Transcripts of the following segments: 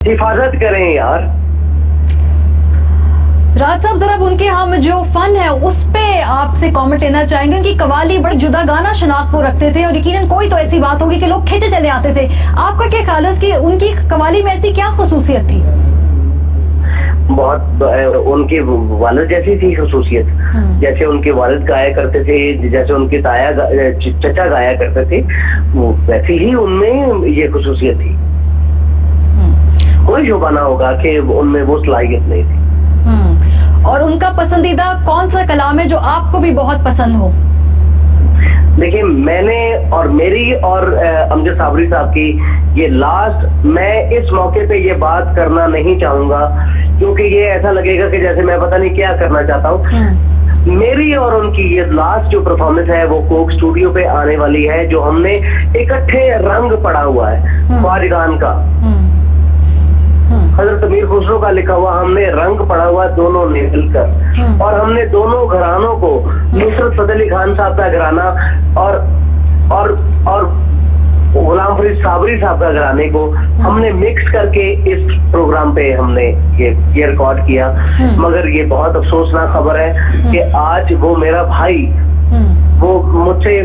हिफाजत करें यार। राज साहब जरा उनके हम जो फन है उस पे आपसे कमेंट लेना चाहेंगे कि कवाली बड़े जुदा गाना शनाख्त को रखते थे और यकीनन कोई तो ऐसी बात होगी कि लोग खिंचे चले आते थे। आपका क्या ख्याल है कि उनकी कवाली में ऐसी क्या खसूसियत थी? बहुत उनके वालिद जैसी थी खसूसियत। जैसे उनके वालिद गाया करते थे, जैसे उनके चचा गाया करते थे, वैसी ही उनमें ये खसूसियत थी। कोई छुपाना होगा कि उनमें वो सलाहियत नहीं थी। और उनका पसंदीदा कौन सा कलाम है जो आपको भी बहुत पसंद हो? देखिए, मैंने और मेरी और अमजद साबरी साहब की ये लास्ट, मैं इस मौके पे ये बात करना नहीं चाहूंगा क्योंकि ये ऐसा लगेगा कि जैसे मैं पता नहीं क्या करना चाहता हूँ। मेरी और उनकी ये लास्ट जो परफॉर्मेंस है वो कोक स्टूडियो पे आने वाली है, जो हमने इकट्ठे रंग पड़ा हुआ है ख्वाजगान का। हजरत अमीर खुसरो का लिखा हुआ हमने रंग पड़ा हुआ दोनों ने मिलकर, और हमने दोनों घरानों को, नुसरत फतेह अली खान साहब का घराना और गुलाम फरीद साबरी साहब का घराने को हमने मिक्स करके इस प्रोग्राम पे हमने ये रिकॉर्ड किया। मगर ये बहुत अफसोसनाक खबर है कि आज वो मेरा भाई, वो मुझसे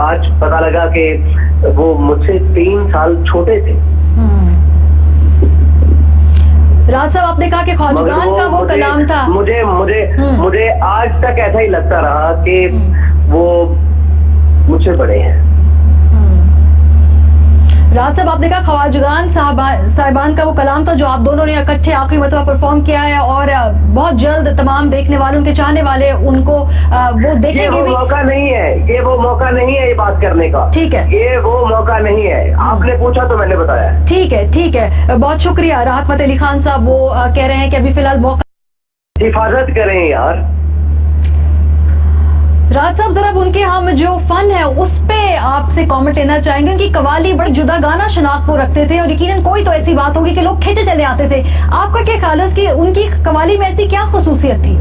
आज पता लगा कि वो मुझसे 3 साल छोटे थे। राज साहब, आपने कहा कि ख्वाजगान का वो कलाम था। मुझे आज तक ऐसा ही लगता रहा कि वो मुझसे बड़े हैं। राज साहब, आपने कहा ख्वाजगान साहिबान का वो कलाम था जो आप दोनों ने इकट्ठे आखिरी मरतबा परफॉर्म किया है, और बहुत जल्द तमाम देखने वाले, उनके चाहने वाले उनको वो देखेंगे। ये वो मौका नहीं है, ये वो मौका नहीं है ये बात करने का। ठीक है, ये वो मौका नहीं है। आपने पूछा तो मैंने बताया। ठीक है, ठीक है, बहुत शुक्रिया। राहत फतेह अली खान साहब वो कह रहे हैं कि अभी फिलहाल मौका। हिफाजत करें यार। राज साहब जरा उनके हम जो फन है उस पे आपसे कमेंट लेना चाहेंगे कि कवाली बड़े जुदा गाना शनाख्त को रखते थे और यकीनन कोई तो ऐसी बात होगी कि लोग खिंचे चले आते थे। आपका क्या ख्याल है कि उनकी कवाली में ऐसी क्या खसूसियत थी?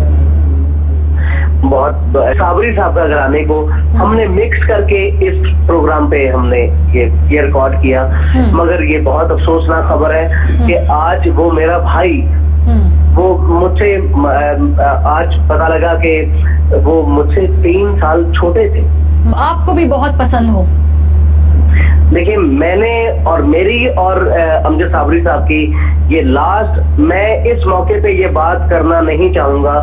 बहुत साबरी साहब का घराने को हमने मिक्स करके इस प्रोग्राम पे हमने ये रिकॉर्ड किया। मगर ये बहुत अफसोसनाक खबर है कि आज वो मेरा भाई, वो मुझसे आज पता लगा कि वो मुझसे 3 साल छोटे थे। आपको भी बहुत पसंद हो? देखिए, मैंने और मेरी और अमजद साबरी साहब की ये लास्ट, मैं इस मौके पे ये बात करना नहीं चाहूंगा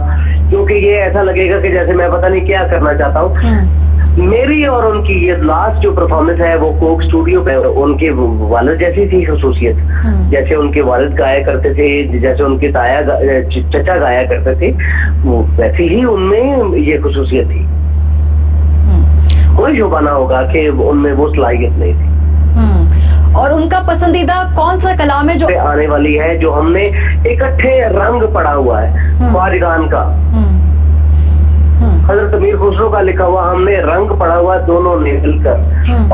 क्योंकि ये ऐसा लगेगा कि जैसे मैं पता नहीं क्या करना चाहता हूँ। मेरी और उनकी ये लास्ट जो परफॉर्मेंस है वो कोक स्टूडियो पे, उनके वालिद जैसी थी खसूसियत। जैसे उनके वालिद गाया करते थे, जैसे उनके चचा गाया करते थे, वैसी ही उनमें ये खसूसियत थी। कोई छुपाना होगा कि उनमें वो सलाहियत नहीं थी। और उनका पसंदीदा कौन सा कलाम है जो आने वाली है, जो हमने इकट्ठे रंग पड़ा हुआ है ख्वाजगान का। हजरत अमीर खुसरो का लिखा हुआ हमने रंग पड़ा हुआ दोनों ने मिलकर,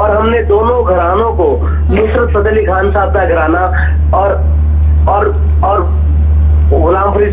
और हमने दोनों घरानों को, नुसरत फतेह अली खान साहब का घराना और गुलाम फरीद